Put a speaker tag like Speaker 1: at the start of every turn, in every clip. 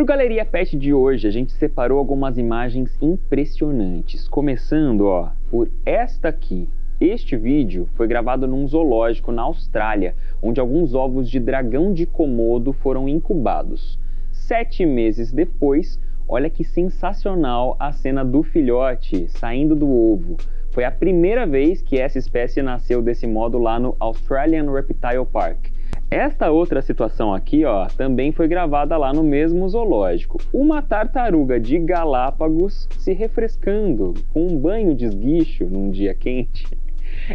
Speaker 1: Galeria Pet de hoje, a gente separou algumas imagens impressionantes, começando por esta aqui. Este vídeo foi gravado num zoológico na Austrália, onde alguns ovos de dragão de Komodo foram incubados. 7 meses depois, olha que sensacional a cena do filhote saindo do ovo. Foi a primeira vez que essa espécie nasceu desse modo lá no Australian Reptile Park. Esta outra situação aqui, também foi gravada lá no mesmo zoológico. Uma tartaruga de Galápagos se refrescando com um banho de esguicho num dia quente.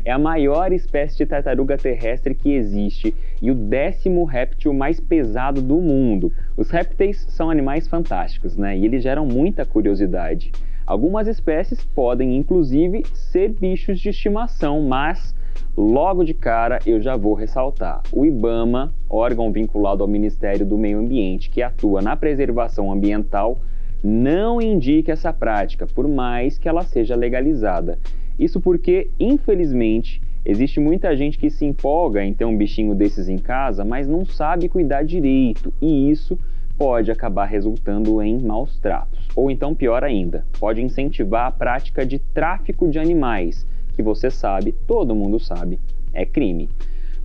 Speaker 1: É a maior espécie de tartaruga terrestre que existe e o 10º réptil mais pesado do mundo. Os répteis são animais fantásticos, né? E eles geram muita curiosidade. Algumas espécies podem, inclusive, ser bichos de estimação, mas logo de cara eu já vou ressaltar. O IBAMA, órgão vinculado ao Ministério do Meio Ambiente que atua na preservação ambiental, não indica essa prática, por mais que ela seja legalizada. Isso porque, infelizmente, existe muita gente que se empolga em ter um bichinho desses em casa, mas não sabe cuidar direito, e isso pode acabar resultando em maus tratos. Ou então, pior ainda, pode incentivar a prática de tráfico de animais, que você sabe, todo mundo sabe, é crime.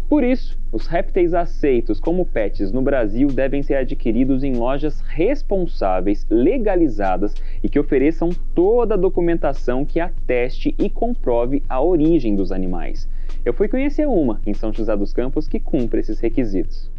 Speaker 1: Por isso, os répteis aceitos como pets no Brasil devem ser adquiridos em lojas responsáveis, legalizadas e que ofereçam toda a documentação que ateste e comprove a origem dos animais. Eu fui conhecer uma em São José dos Campos que cumpre esses requisitos.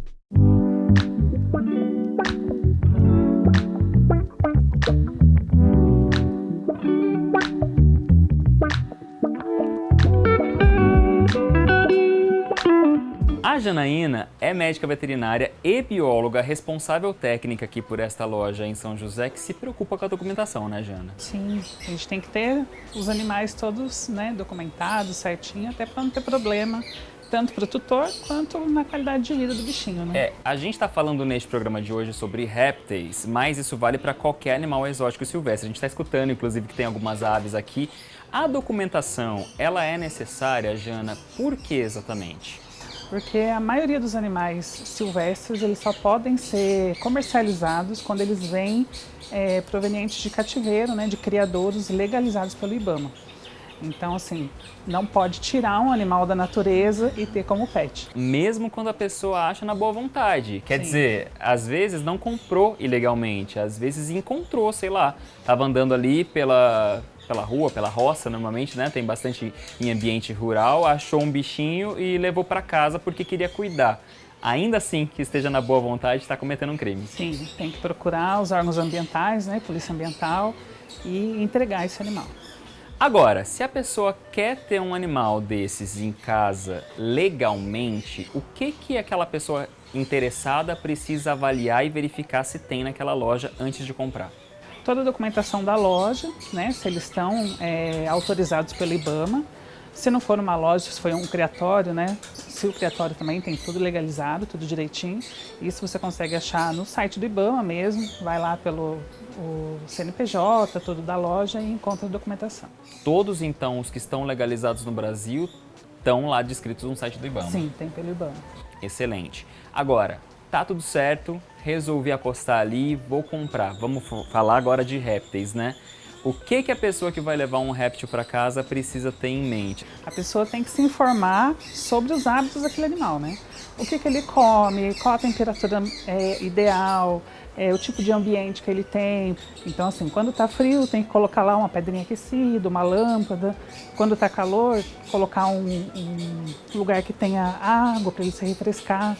Speaker 1: A Janaína é médica veterinária e bióloga, responsável técnica aqui por esta loja em São José, que se preocupa com a documentação, né, Jana?
Speaker 2: Sim, a gente tem que ter os animais todos, né, documentados, certinho, até para não ter problema, tanto para o tutor quanto na qualidade de vida do bichinho, né?
Speaker 1: A gente está falando neste programa de hoje sobre répteis, mas isso vale para qualquer animal exótico silvestre. A gente está escutando, inclusive, que tem algumas aves aqui. A documentação, ela é necessária, Jana, por que exatamente?
Speaker 2: Porque a maioria dos animais silvestres, eles só podem ser comercializados quando eles vêm provenientes de cativeiro, né, de criadouros legalizados pelo IBAMA. Então, assim, não pode tirar um animal da natureza e ter como pet. Mesmo quando a pessoa acha na boa vontade. Quer dizer, às vezes não comprou ilegalmente, às vezes encontrou, sei lá, estava andando ali pela rua, pela roça, normalmente, né? Tem bastante em ambiente rural, achou um bichinho e levou para casa porque queria cuidar. Ainda assim, que esteja na boa vontade, está cometendo um crime. Sim, tem que procurar os órgãos ambientais, né? Polícia Ambiental, e entregar esse animal. Agora, se a pessoa quer ter um animal desses em casa legalmente, o que aquela pessoa interessada precisa avaliar e verificar se tem naquela loja antes de comprar? Toda a documentação da loja, né, se eles estão autorizados pelo IBAMA. Se não for uma loja, se for um criatório, né, se o criatório também tem tudo legalizado, tudo direitinho. Isso você consegue achar no site do IBAMA mesmo, vai lá pelo CNPJ, tudo da loja e encontra a documentação. Todos, então, os que estão legalizados no Brasil estão lá descritos no site do IBAMA? Sim, tem pelo IBAMA. Excelente. Agora, tá tudo certo, resolvi apostar ali, vou comprar. Vamos falar agora de répteis, né? O que a pessoa que vai levar um réptil para casa precisa ter em mente? A pessoa tem que se informar sobre os hábitos daquele animal, né? O que ele come, qual a temperatura ideal, o tipo de ambiente que ele tem. Então, assim, quando tá frio, tem que colocar lá uma pedrinha aquecida, uma lâmpada. Quando tá calor, colocar um lugar que tenha água para ele se refrescar.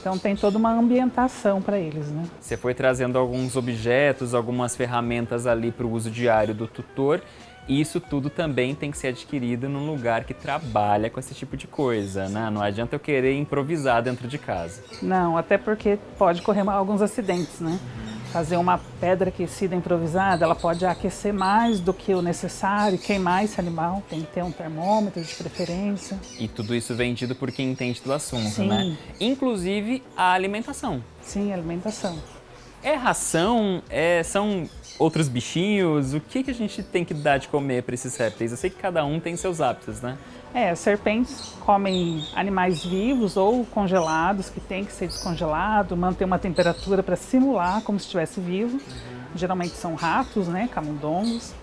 Speaker 2: Então tem toda uma ambientação para eles, né? Você foi trazendo alguns objetos, algumas ferramentas ali para o uso diário do tutor. E isso tudo também tem que ser adquirido num lugar que trabalha com esse tipo de coisa, né? Não adianta eu querer improvisar dentro de casa. Não, até porque pode correr alguns acidentes, né? Fazer uma pedra aquecida improvisada, ela pode aquecer mais do que o necessário, queimar esse animal. Tem que ter um termômetro de preferência. E tudo isso vendido por quem entende do assunto, né? Inclusive a alimentação. Sim, a alimentação.
Speaker 3: É ração? São outros bichinhos? O que a gente tem que dar de comer para esses répteis? Eu sei que cada um tem seus hábitos, né?
Speaker 2: As serpentes comem animais vivos ou congelados, que tem que ser descongelado, manter uma temperatura para simular como se estivesse vivo. Geralmente são ratos, né, camundongos.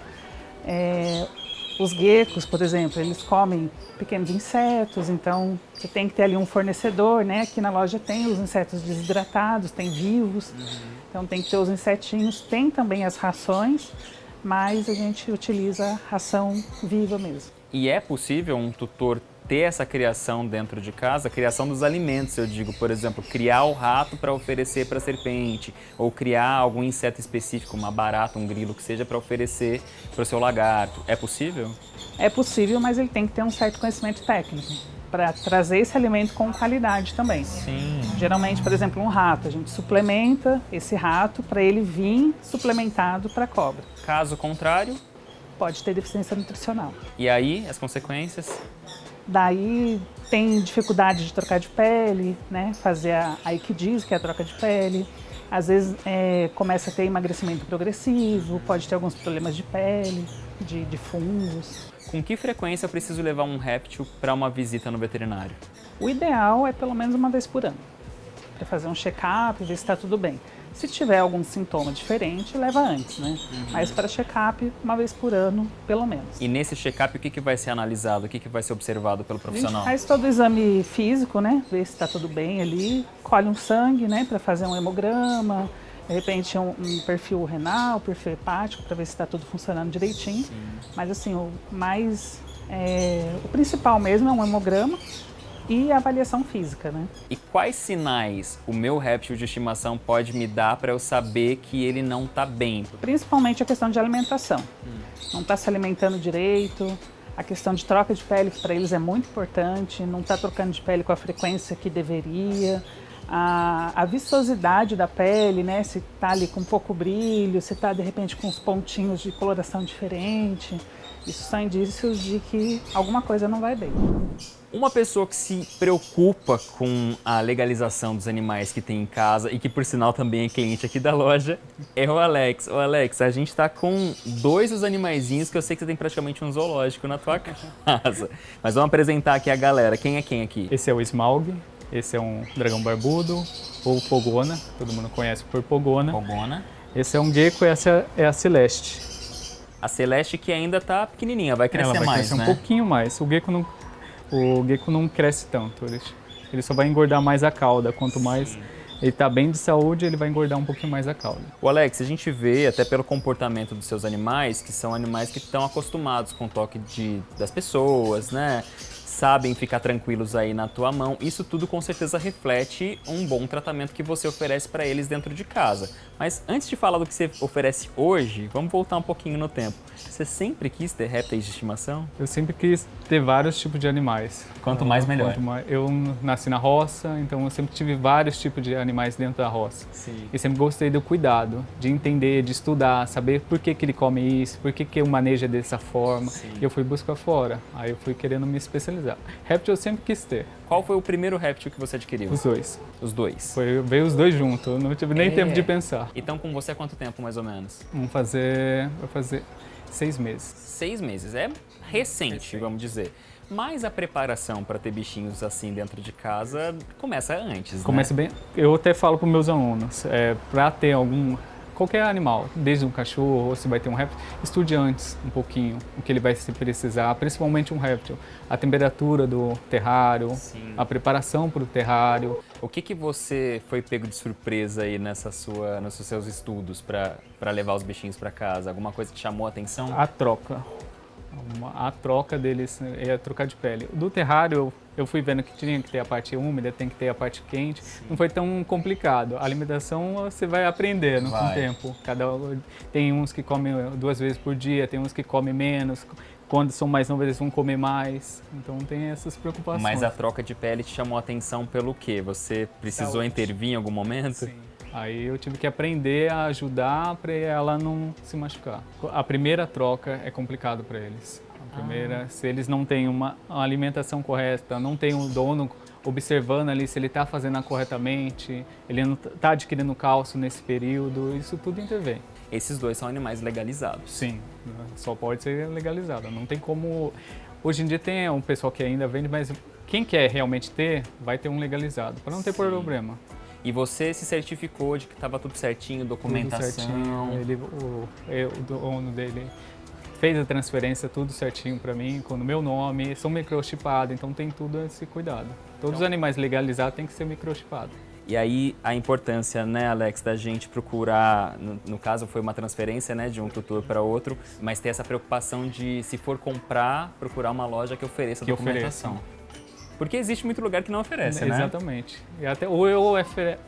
Speaker 2: Os geckos, por exemplo, eles comem pequenos insetos, então você tem que ter ali um fornecedor, né? Aqui na loja tem os insetos desidratados, tem vivos, então tem que ter os insetinhos. Tem também as rações, mas a gente utiliza ração viva mesmo.
Speaker 3: E é possível um tutor ter essa criação dentro de casa, a criação dos alimentos, eu digo, por exemplo, criar o rato para oferecer para a serpente, ou criar algum inseto específico, uma barata, um grilo, que seja para oferecer para o seu lagarto. É possível?
Speaker 2: É possível, mas ele tem que ter um certo conhecimento técnico para trazer esse alimento com qualidade também.
Speaker 3: Sim.
Speaker 2: Geralmente, por exemplo, um rato, a gente suplementa esse rato para ele vir suplementado para a cobra.
Speaker 3: Caso contrário?
Speaker 2: Pode ter deficiência nutricional.
Speaker 3: E aí, as consequências?
Speaker 2: Daí tem dificuldade de trocar de pele, né? Fazer a equidise, que é a troca de pele. Às vezes começa a ter emagrecimento progressivo, pode ter alguns problemas de pele, de fungos.
Speaker 3: Com que frequência eu preciso levar um réptil para uma visita no veterinário?
Speaker 2: O ideal é pelo menos uma vez por ano, para fazer um check-up, ver se está tudo bem. Se tiver algum sintoma diferente, leva antes, né? Mas para check-up, uma vez por ano, pelo menos.
Speaker 3: E nesse check-up, o que vai ser analisado? O que vai ser observado pelo
Speaker 2: A
Speaker 3: profissional?
Speaker 2: gente faz todo o exame físico, né? Ver se está tudo bem ali. Colhe um sangue, né? Para fazer um hemograma. De repente, um perfil renal, perfil hepático, para ver se está tudo funcionando direitinho.
Speaker 3: Sim.
Speaker 2: Mas, assim, o principal mesmo é um hemograma e a avaliação física, né?
Speaker 3: E quais sinais o meu réptil de estimação pode me dar para eu saber que ele não está bem?
Speaker 2: Principalmente a questão de alimentação. Não está se alimentando direito, a questão de troca de pele, que para eles é muito importante, não está trocando de pele com a frequência que deveria. A viçosidade da pele, né? Se está ali com pouco brilho, se está de repente com uns pontinhos de coloração diferente. Isso são indícios de que alguma coisa não vai bem.
Speaker 3: Uma pessoa que se preocupa com a legalização dos animais que tem em casa e que, por sinal, também é cliente aqui da loja, é o Alex. Ô Alex, a gente tá com 2 dos animaizinhos que eu sei que você tem praticamente um zoológico na tua casa. Mas vamos apresentar aqui a galera. Quem é quem aqui?
Speaker 4: Esse é o Smaug, esse é um dragão barbudo, ou Pogona, todo mundo conhece por Pogona.
Speaker 3: Pogona.
Speaker 4: Esse é um gecko e essa é a Celeste.
Speaker 3: A Celeste que ainda tá pequenininha, vai crescer
Speaker 4: Ela vai
Speaker 3: mais,
Speaker 4: crescer
Speaker 3: né?
Speaker 4: um pouquinho mais. O gecko não cresce tanto, ele só vai engordar mais a cauda. Quanto mais ele está bem de saúde, ele vai engordar um pouquinho mais a cauda.
Speaker 3: O Alex, a gente vê até pelo comportamento dos seus animais, que são animais que estão acostumados com o toque das pessoas, né? Sabem ficar tranquilos aí na tua mão. Isso tudo com certeza reflete um bom tratamento que você oferece para eles dentro de casa. Mas antes de falar do que você oferece hoje, vamos voltar um pouquinho no tempo. Você sempre quis ter répteis de estimação?
Speaker 4: Eu sempre quis ter vários tipos de animais.
Speaker 3: Quanto mais, melhor.
Speaker 4: Eu nasci na roça, então eu sempre tive vários tipos de animais dentro da roça.
Speaker 3: Sim.
Speaker 4: E sempre gostei do cuidado, de entender, de estudar, saber por que ele come isso, por que o manejo é dessa forma.
Speaker 3: Sim.
Speaker 4: E eu fui buscar fora, aí eu fui querendo me especializar. Réptil eu sempre quis ter.
Speaker 3: Qual foi o primeiro réptil que você adquiriu?
Speaker 4: Os dois.
Speaker 3: Os dois.
Speaker 4: Veio os dois juntos, eu não tive nem tempo de pensar.
Speaker 3: Então com você há quanto tempo, mais ou menos?
Speaker 4: Vai fazer 6 meses.
Speaker 3: 6 meses. É recente, vamos dizer. Mas a preparação para ter bichinhos assim dentro de casa começa antes,
Speaker 4: Começa
Speaker 3: né?
Speaker 4: bem. Eu até falo para os meus alunos, para ter qualquer animal, desde um cachorro ou se vai ter um réptil, estude antes um pouquinho o que ele vai precisar, principalmente um réptil. A temperatura do terrário,
Speaker 3: Sim.
Speaker 4: a preparação para o terrário.
Speaker 3: O que você foi pego de surpresa aí nos seus estudos para levar os bichinhos para casa? Alguma coisa que chamou a atenção?
Speaker 4: A troca. A troca deles é trocar de pele. Do terrário, eu fui vendo que tinha que ter a parte úmida, tem que ter a parte quente. Sim. Não foi tão complicado. A alimentação você vai aprendendo com o tempo. Tem uns que comem 2 vezes por dia, tem uns que comem menos. Quando são mais novos, eles vão comer mais. Então tem essas preocupações.
Speaker 3: Mas a troca de pele te chamou a atenção pelo quê? Você precisou intervir em algum momento?
Speaker 4: Sim. Aí eu tive que aprender a ajudar para ela não se machucar. A primeira troca é complicado para eles. A primeira, se eles não têm uma alimentação correta, não tem um dono observando ali se ele está fazendo corretamente, ele não está adquirindo cálcio nesse período, isso tudo intervém.
Speaker 3: Esses dois são animais legalizados.
Speaker 4: Sim, só pode ser legalizado. Não tem como... Hoje em dia tem um pessoal que ainda vende, mas quem quer realmente ter, vai ter um legalizado, para não ter problema.
Speaker 3: E você se certificou de que estava tudo certinho, documentação?
Speaker 4: Tudo certinho. O dono dele fez a transferência, tudo certinho para mim, com o meu nome, são microchipados, então tem tudo esse cuidado. Todos os animais legalizados têm que ser microchipados.
Speaker 3: E aí a importância, né, Alex, da gente procurar, no caso foi uma transferência, né, de um tutor para outro, mas ter essa preocupação de, se for comprar, procurar uma loja que ofereça documentação. Porque existe muito lugar que não oferece, né?
Speaker 4: Exatamente. E até ou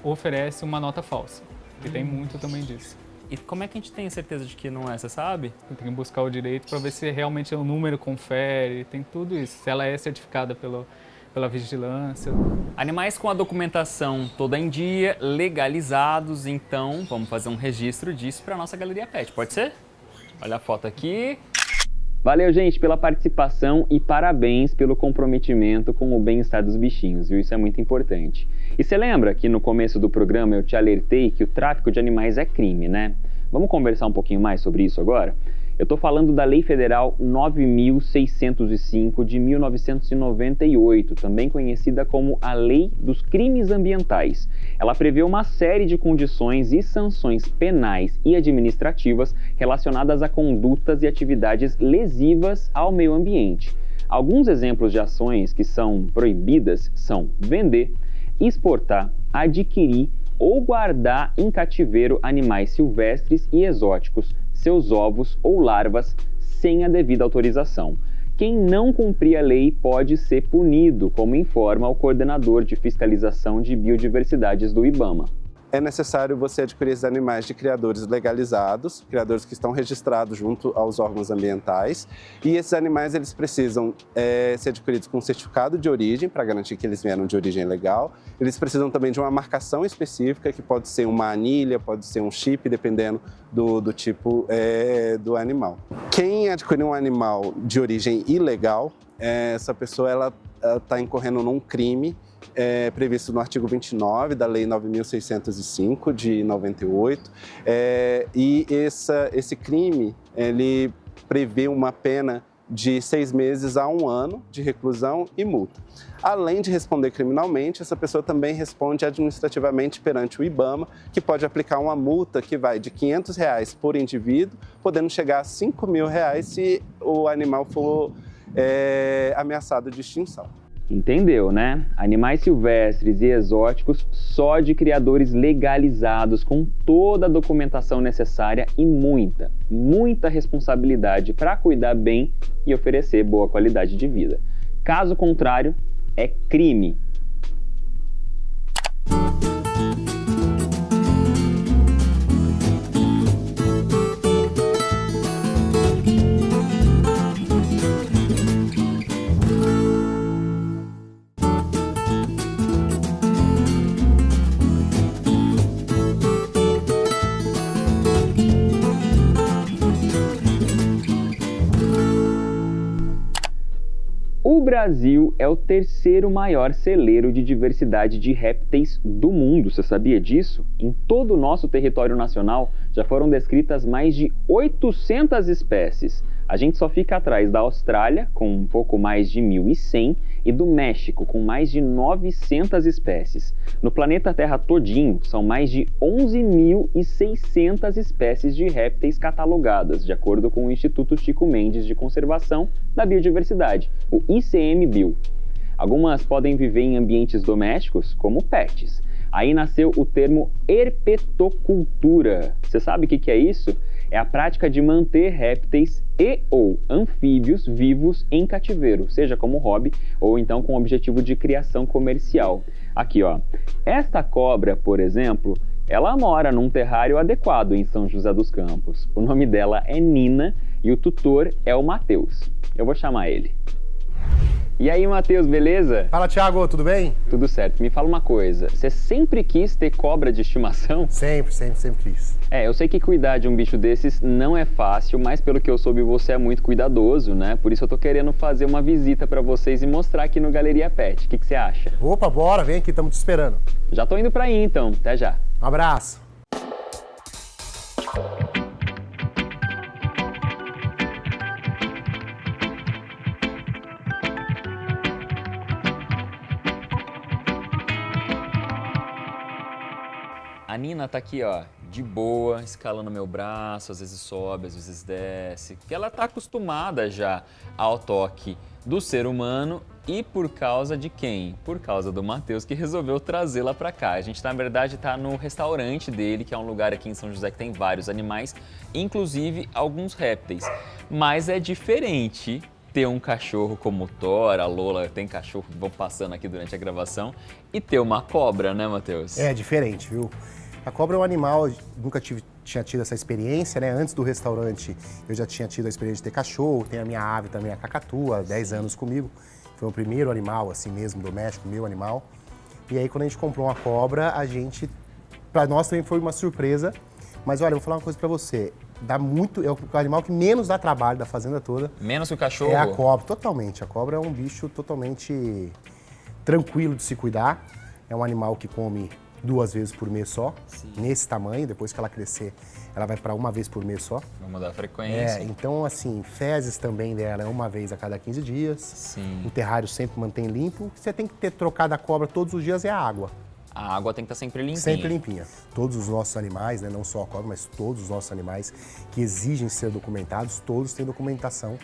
Speaker 4: oferece uma nota falsa, que tem muito também disso.
Speaker 3: E como é que a gente tem certeza de que não é, você sabe?
Speaker 4: Tem que buscar o direito para ver se realmente o número confere, tem tudo isso. Se ela é certificada pela vigilância.
Speaker 3: Animais com a documentação toda em dia, legalizados, então vamos fazer um registro disso para a nossa Galeria Pet, pode ser? Olha a foto aqui.
Speaker 1: Valeu, gente, pela participação e parabéns pelo comprometimento com o bem-estar dos bichinhos, viu? Isso é muito importante. E você lembra que no começo do programa eu te alertei que o tráfico de animais é crime, né? Vamos conversar um pouquinho mais sobre isso agora? Eu estou falando da Lei Federal 9.605 de 1998, também conhecida como a Lei dos Crimes Ambientais. Ela prevê uma série de condições e sanções penais e administrativas relacionadas a condutas e atividades lesivas ao meio ambiente. Alguns exemplos de ações que são proibidas são vender, exportar, adquirir ou guardar em cativeiro animais silvestres e exóticos, seus ovos ou larvas sem a devida autorização. Quem não cumprir a lei pode ser punido, como informa o coordenador de fiscalização de biodiversidades do IBAMA.
Speaker 5: É necessário você adquirir esses animais de criadores legalizados, criadores que estão registrados junto aos órgãos ambientais. E esses animais eles precisam ser adquiridos com certificado de origem, para garantir que eles vieram de origem legal. Eles precisam também de uma marcação específica, que pode ser uma anilha, pode ser um chip, dependendo do tipo do animal. Quem adquirir um animal de origem ilegal, essa pessoa está incorrendo num crime previsto no artigo 29 da Lei 9.605 de 98, e esse crime ele prevê uma pena de 6 meses a 1 ano de reclusão e multa. Além de responder criminalmente, essa pessoa também responde administrativamente perante o IBAMA, que pode aplicar uma multa que vai de R$ 500 por indivíduo, podendo chegar a R$ 5.000 se o animal for ameaçado de extinção.
Speaker 1: Entendeu, né? Animais silvestres e exóticos só de criadores legalizados, com toda a documentação necessária e muita responsabilidade para cuidar bem e oferecer boa qualidade de vida. Caso contrário, é crime. O Brasil é o terceiro maior celeiro de diversidade de répteis do mundo, você sabia disso? Em todo o nosso território nacional já foram descritas mais de 800 espécies. A gente só fica atrás da Austrália, com um pouco mais de 1.100, e do México, com mais de 900 espécies. No planeta Terra todinho, são mais de 11.600 espécies de répteis catalogadas, de acordo com o Instituto Chico Mendes de Conservação da Biodiversidade, o ICMBio. Algumas podem viver em ambientes domésticos, como pets. Aí nasceu o termo herpetocultura. Você sabe o que é isso? É a prática de manter répteis e ou anfíbios vivos em cativeiro, seja como hobby ou então com objetivo de criação comercial. Aqui, ó. Esta cobra, por exemplo, ela mora num terrário adequado em São José dos Campos. O nome dela é Nina e o tutor é o Matheus. Eu vou chamar ele. E aí, Matheus, beleza?
Speaker 6: Fala, Thiago, tudo bem?
Speaker 1: Tudo certo. Me fala uma coisa, você sempre quis ter cobra de estimação?
Speaker 6: Sempre quis.
Speaker 1: Eu sei que cuidar de um bicho desses não é fácil, mas pelo que eu soube, você é muito cuidadoso, né? Por isso eu tô querendo fazer uma visita pra vocês e mostrar aqui no Galeria Pet. O que você acha?
Speaker 6: Opa, bora, vem aqui, estamos te esperando.
Speaker 1: Já tô indo pra aí, então. Até já.
Speaker 6: Um abraço.
Speaker 3: A Nina tá aqui, ó, de boa, escalando meu braço, às vezes sobe, às vezes desce, porque ela tá acostumada já ao toque do ser humano e por causa de quem? Por causa do Matheus, que resolveu trazê-la pra cá. A gente, na verdade, tá no restaurante dele, que é um lugar aqui em São José que tem vários animais, inclusive alguns répteis. Mas é diferente ter um cachorro como o Thor, a Lola tem cachorro que vão passando aqui durante a gravação, e ter uma cobra, né, Matheus?
Speaker 6: É diferente, viu? A cobra é um animal, nunca tinha tido essa experiência, né? Antes do restaurante eu já tinha tido a experiência de ter cachorro, tem a minha ave também, a cacatua, há 10 anos comigo. Foi o primeiro animal, assim mesmo, doméstico, meu animal. E aí quando a gente comprou uma cobra, pra nós também foi uma surpresa. Mas olha, eu vou falar uma coisa pra você, é o animal que menos dá trabalho da fazenda toda.
Speaker 3: Menos que o cachorro?
Speaker 6: É a cobra, totalmente. A cobra é um bicho totalmente tranquilo de se cuidar. É um animal que come 2 vezes por mês só, nesse tamanho. Depois que ela crescer, ela vai para 1 vez por mês só.
Speaker 3: Vamos mudar a frequência.
Speaker 6: Então, assim, fezes também dela é 1 vez a cada 15 dias.
Speaker 3: Sim.
Speaker 6: O terrário sempre mantém limpo. O que você tem que ter trocado a cobra todos os dias é a água.
Speaker 3: A água tem que estar sempre limpinha.
Speaker 6: Sempre limpinha. Todos os nossos animais, né, não só a cobra, mas todos os nossos animais que exigem ser documentados, todos têm documentação.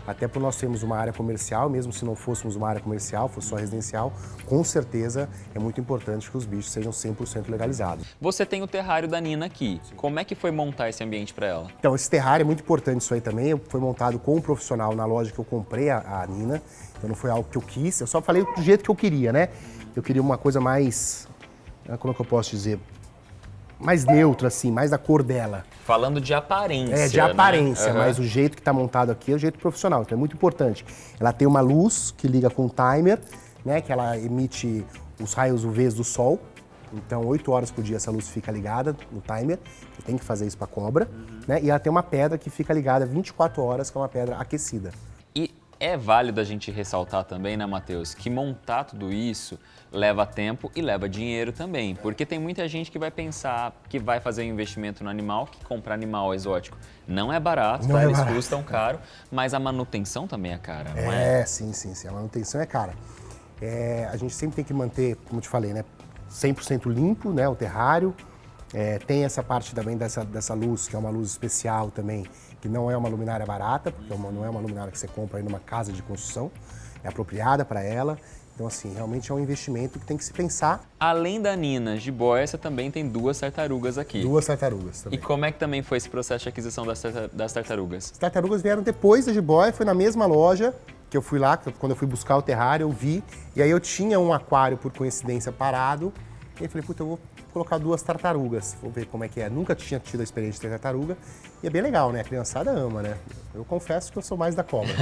Speaker 6: Até por nós termos uma área comercial, mesmo se não fôssemos uma área comercial, fosse só residencial, com certeza é muito importante que os bichos sejam 100% legalizados.
Speaker 3: Você tem o terrário da Nina aqui. Como é que foi montar esse ambiente para ela?
Speaker 6: Então, esse terrário é muito importante, isso aí também. Foi montado com um profissional na loja que eu comprei a Nina. Então, não foi algo que eu quis, eu só falei do jeito que eu queria, né? Eu queria uma coisa mais, como é que eu posso dizer? Mais neutra, assim, mais da cor dela.
Speaker 3: Falando de aparência,
Speaker 6: de aparência,
Speaker 3: né?
Speaker 6: mas o jeito que está montado aqui é o jeito profissional, então é muito importante. Ela tem uma luz que liga com um timer, né, que ela emite os raios UVs do sol. Então, 8 horas por dia essa luz fica ligada no timer, que tem que fazer isso para cobra, né? E ela tem uma pedra que fica ligada 24 horas, que é uma pedra aquecida.
Speaker 3: E é válido a gente ressaltar também, né, Matheus, que montar tudo isso leva tempo e leva dinheiro também. Porque tem muita gente que vai pensar que vai fazer um investimento no animal, que comprar animal exótico não é barato, tá? Eles custam caro, mas a manutenção também é cara, não é?
Speaker 6: Sim. A manutenção é cara. A gente sempre tem que manter, como eu te falei, né, 100% limpo, né, o terrário. Tem essa parte também dessa luz, que é uma luz especial também, que não é uma luminária barata, porque não é uma luminária que você compra aí numa casa de construção, é apropriada para ela. Então, assim, realmente é um investimento que tem que se pensar.
Speaker 3: Além da Nina, jiboia, você também tem 2 tartarugas aqui.
Speaker 6: 2 tartarugas também.
Speaker 3: E como é que também foi esse processo de aquisição das tartarugas?
Speaker 6: As tartarugas vieram depois da jiboia, foi na mesma loja que eu fui lá, quando eu fui buscar o terrário, eu vi. E aí eu tinha um aquário, por coincidência, parado. E aí falei, puta, eu vou colocar 2 tartarugas, vou ver como é que é. Nunca tinha tido a experiência de ter tartaruga. E é bem legal, né? A criançada ama, né? Eu confesso que eu sou mais da cobra.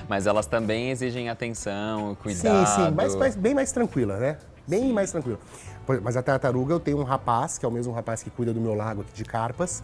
Speaker 3: Mas elas também exigem atenção, cuidado.
Speaker 6: Sim, mas bem mais tranquila, né? Bem mais tranquila. Mas a tartaruga, eu tenho um rapaz, que é o mesmo rapaz que cuida do meu lago aqui de carpas,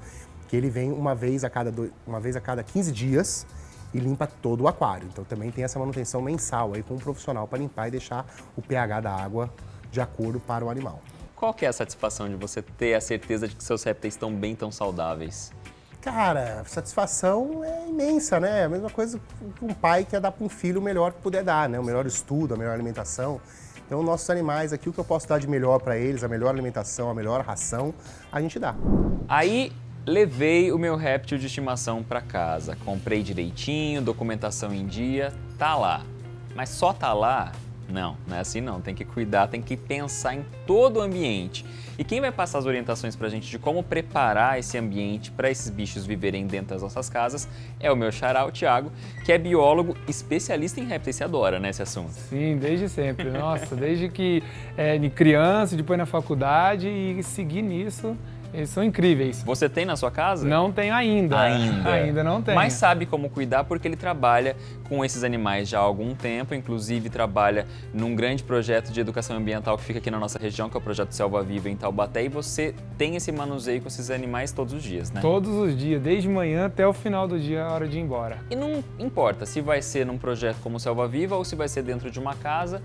Speaker 6: que ele vem uma vez a cada 15 dias e limpa todo o aquário. Então também tem essa manutenção mensal aí com um profissional para limpar e deixar o pH da água de acordo para o animal.
Speaker 3: Qual que é a satisfação de você ter a certeza de que seus répteis estão bem tão saudáveis?
Speaker 6: Cara, a satisfação é imensa, né? A mesma coisa que um pai quer dar para um filho o melhor que puder dar, né? O melhor estudo, a melhor alimentação. Então, nossos animais aqui, o que eu posso dar de melhor para eles, a melhor alimentação, a melhor ração, a gente dá.
Speaker 3: Aí, levei o meu réptil de estimação para casa. Comprei direitinho, documentação em dia, tá lá. Mas só tá lá? Não, não é assim não. Tem que cuidar, tem que pensar em todo o ambiente. E quem vai passar as orientações pra gente de como preparar esse ambiente para esses bichos viverem dentro das nossas casas é o meu xará, o Thiago, que é biólogo especialista em répteis. Você adora, né, esse assunto?
Speaker 4: Sim, desde sempre. Nossa, desde que de criança, depois na faculdade e seguir nisso.
Speaker 7: Eles são incríveis.
Speaker 3: Você tem na sua casa?
Speaker 7: Não tenho ainda. Ainda não tenho.
Speaker 3: Mas sabe como cuidar porque ele trabalha com esses animais já há algum tempo, inclusive trabalha num grande projeto de educação ambiental que fica aqui na nossa região, que é o projeto Selva Viva em Taubaté, e você tem esse manuseio com esses animais todos os dias, né?
Speaker 7: Todos os dias, desde manhã até o final do dia, a hora de ir embora.
Speaker 3: E não importa se vai ser num projeto como Selva Viva ou se vai ser dentro de uma casa,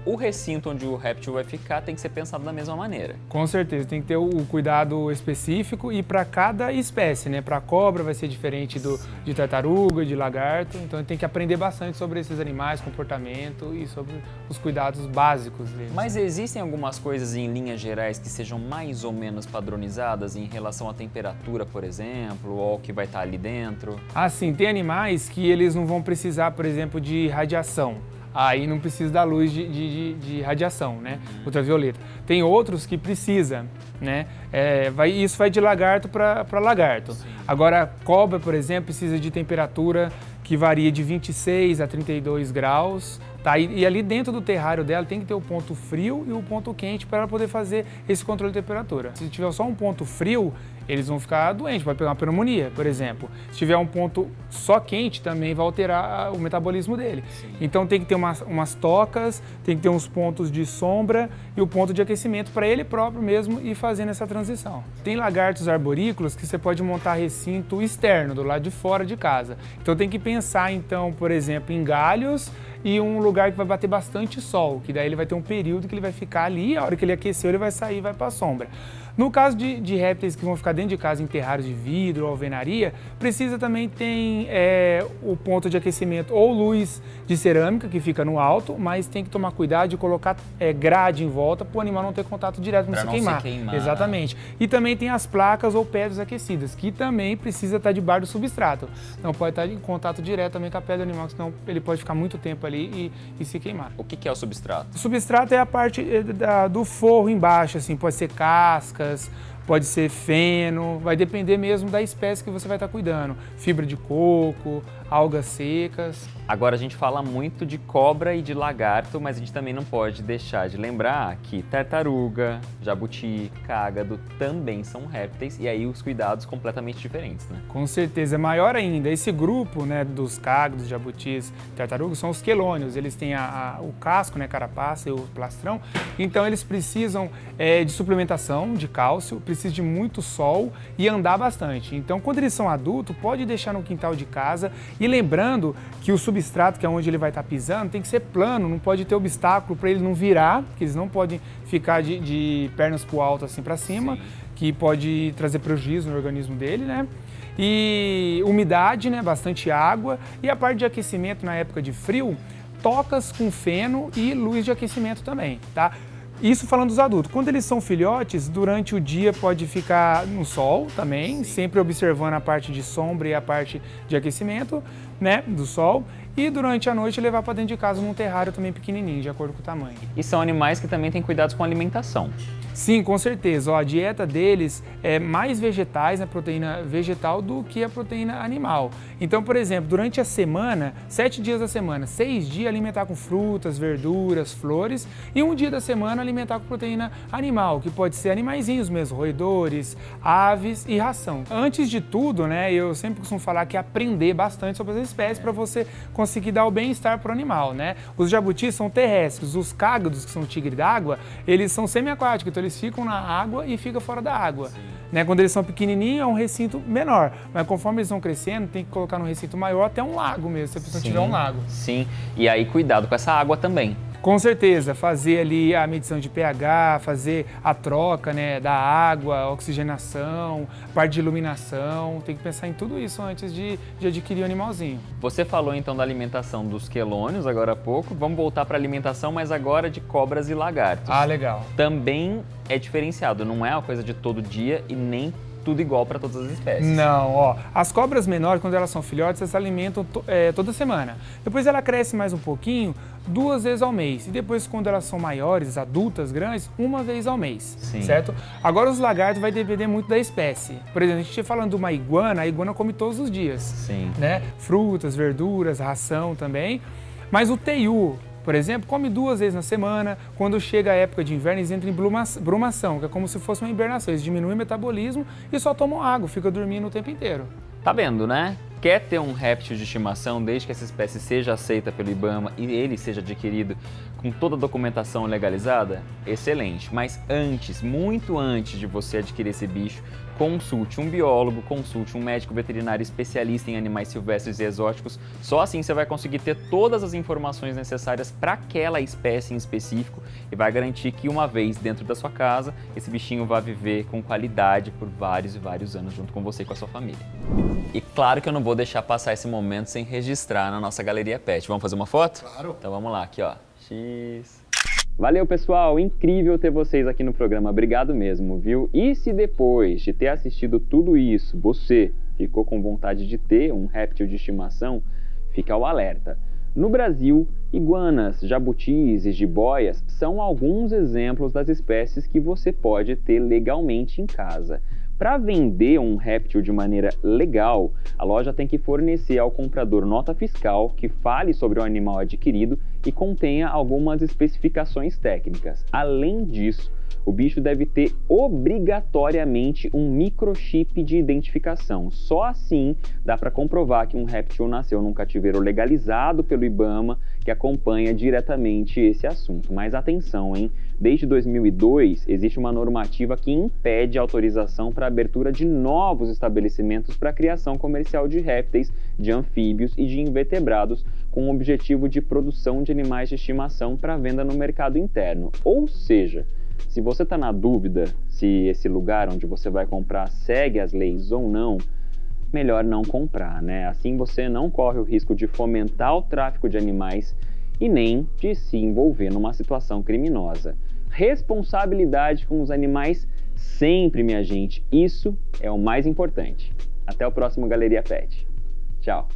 Speaker 3: o recinto onde o réptil vai ficar tem que ser pensado da mesma maneira.
Speaker 7: Com certeza, tem que ter o cuidado específico e para cada espécie, né? Para cobra vai ser diferente de tartaruga, de lagarto, então tem que aprender bastante sobre esses animais, comportamento e sobre os cuidados básicos deles.
Speaker 3: Mas existem algumas coisas em linhas gerais que sejam mais ou menos padronizadas em relação à temperatura, por exemplo, ou ao que vai estar ali dentro?
Speaker 7: Ah, sim, tem animais que eles não vão precisar, por exemplo, de radiação. Aí não precisa da luz de radiação, né? Ultravioleta. Tem outros que precisa, né? Isso vai de lagarto para lagarto. Sim. Agora, cobra, por exemplo, precisa de temperatura que varia de 26 a 32 graus. Tá? E ali dentro do terrário dela tem que ter o ponto frio e o ponto quente para ela poder fazer esse controle de temperatura. Se tiver só um ponto frio, eles vão ficar doentes, pode pegar uma pneumonia, por exemplo. Se tiver um ponto só quente, também vai alterar o metabolismo dele. Sim. Então tem que ter umas tocas, tem que ter uns pontos de sombra e o ponto de aquecimento para ele próprio mesmo ir fazendo essa transição. Tem lagartos arborícolas que você pode montar recinto externo, do lado de fora de casa. Então tem que pensar, então, por exemplo, em galhos e um lugar que vai bater bastante sol, que daí ele vai ter um período que ele vai ficar ali, a hora que ele aqueceu ele vai sair e vai para a sombra. No caso de répteis que vão ficar dentro de casa em terrários de vidro ou alvenaria, precisa também ter o ponto de aquecimento ou luz de cerâmica, que fica no alto, mas tem que tomar cuidado de colocar grade em volta para o animal não ter contato direto, não se queimar. Exatamente. E também tem as placas ou pedras aquecidas, que também precisa estar debaixo do substrato. Não pode estar em contato direto também com a pedra do animal, senão ele pode ficar muito tempo ali e se queimar.
Speaker 3: O que é o substrato?
Speaker 7: O substrato é a parte do forro embaixo, assim, pode ser casca, pode ser feno, vai depender mesmo da espécie que você vai estar cuidando. Fibra de coco, algas secas.
Speaker 3: Agora a gente fala muito de cobra e de lagarto, mas a gente também não pode deixar de lembrar que tartaruga, jabuti, cágado também são répteis e aí os cuidados completamente diferentes, né?
Speaker 7: Com certeza, maior ainda. Esse grupo, né, dos cágados, jabutis, tartarugas são os quelônios. Eles têm o casco, né, carapaça e o plastrão. Então eles precisam de suplementação de cálcio, precisam de muito sol e andar bastante. Então quando eles são adultos, pode deixar no quintal de casa e lembrando que o substrato, que é onde ele vai estar pisando, tem que ser plano, não pode ter obstáculo para ele não virar, porque eles não podem ficar de pernas para o alto assim para cima, sim, que pode trazer prejuízo no organismo dele, né? E umidade, né? Bastante água. E a parte de aquecimento na época de frio, tocas com feno e luz de aquecimento também, tá? Isso falando dos adultos. Quando eles são filhotes, durante o dia pode ficar no sol também, sempre observando a parte de sombra e a parte de aquecimento, né, do sol. E durante a noite levar para dentro de casa num terrário também pequenininho, de acordo com o tamanho.
Speaker 3: E são animais que também têm cuidados com a alimentação.
Speaker 7: Sim, com certeza. A dieta deles é mais vegetais, a proteína vegetal, do que a proteína animal. Então, por exemplo, durante a semana, 7 dias da semana, 6 dias alimentar com frutas, verduras, flores e um dia da semana alimentar com proteína animal, que pode ser animaizinhos mesmo, roedores, aves e ração. Antes de tudo, né, eu sempre costumo falar que aprender bastante sobre as espécies para você conseguir dar o bem-estar para o animal, né? Os jabutis são terrestres, os cágados, que são tigre d'água, eles são semi-aquáticos, então eles ficam na água e ficam fora da água. Né? Quando eles são pequenininhos é um recinto menor, mas conforme eles vão crescendo tem que colocar num recinto maior até um lago mesmo, se a pessoa tiver um lago.
Speaker 3: Sim, e aí cuidado com essa água também.
Speaker 7: Com certeza, fazer ali a medição de pH, fazer a troca, né, da água, a oxigenação, parte de iluminação, tem que pensar em tudo isso antes de adquirir o animalzinho.
Speaker 3: Você falou então da alimentação dos quelônios agora há pouco, vamos voltar para a alimentação, mas agora de cobras e lagartos.
Speaker 7: Ah, legal.
Speaker 3: Também é diferenciado, não é uma coisa de todo dia e nem tudo igual para todas as espécies.
Speaker 7: Não, ó. As cobras menores, quando elas são filhotes, elas se alimentam toda semana. Depois ela cresce mais um pouquinho, 2 vezes ao mês. E depois, quando elas são maiores, adultas, grandes, 1 vez ao mês. Sim. Certo? Agora, os lagartos vai depender muito da espécie. Por exemplo, a gente falando de uma iguana, a iguana come todos os dias.
Speaker 3: Sim.
Speaker 7: Né? Frutas, verduras, ração também. Mas o teiu, por exemplo, come 2 vezes na semana. Quando chega a época de inverno, eles entram em brumação, que é como se fosse uma hibernação. Eles diminuem o metabolismo e só tomam água, fica dormindo o tempo inteiro.
Speaker 3: Tá vendo, né? Quer ter um réptil de estimação desde que essa espécie seja aceita pelo IBAMA e ele seja adquirido com toda a documentação legalizada? Excelente, mas antes, muito antes de você adquirir esse bicho, consulte um biólogo, consulte um médico veterinário especialista em animais silvestres e exóticos. Só assim você vai conseguir ter todas as informações necessárias para aquela espécie em específico e vai garantir que uma vez dentro da sua casa, esse bichinho vai viver com qualidade por vários e vários anos junto com você e com a sua família. E claro que eu não vou deixar passar esse momento sem registrar na nossa galeria pet. Vamos fazer uma foto?
Speaker 6: Claro.
Speaker 3: Então vamos lá, aqui ó. X.
Speaker 1: Valeu, pessoal! Incrível ter vocês aqui no programa. Obrigado mesmo, viu? E se depois de ter assistido tudo isso, você ficou com vontade de ter um réptil de estimação, fica o alerta. No Brasil, iguanas, jabutis e jiboias são alguns exemplos das espécies que você pode ter legalmente em casa. Para vender um réptil de maneira legal, a loja tem que fornecer ao comprador nota fiscal que fale sobre o animal adquirido e contenha algumas especificações técnicas. Além disso, o bicho deve ter obrigatoriamente um microchip de identificação. Só assim dá para comprovar que um réptil nasceu num cativeiro legalizado pelo IBAMA, que acompanha diretamente esse assunto. Mas atenção, hein? Desde 2002, existe uma normativa que impede a autorização para a abertura de novos estabelecimentos para a criação comercial de répteis, de anfíbios e de invertebrados, com o objetivo de produção de animais de estimação para venda no mercado interno. Ou seja, se você está na dúvida se esse lugar onde você vai comprar segue as leis ou não, melhor não comprar, né? Assim você não corre o risco de fomentar o tráfico de animais e nem de se envolver numa situação criminosa. Responsabilidade com os animais sempre, minha gente. Isso é o mais importante. Até o próximo Galeria Pet. Tchau!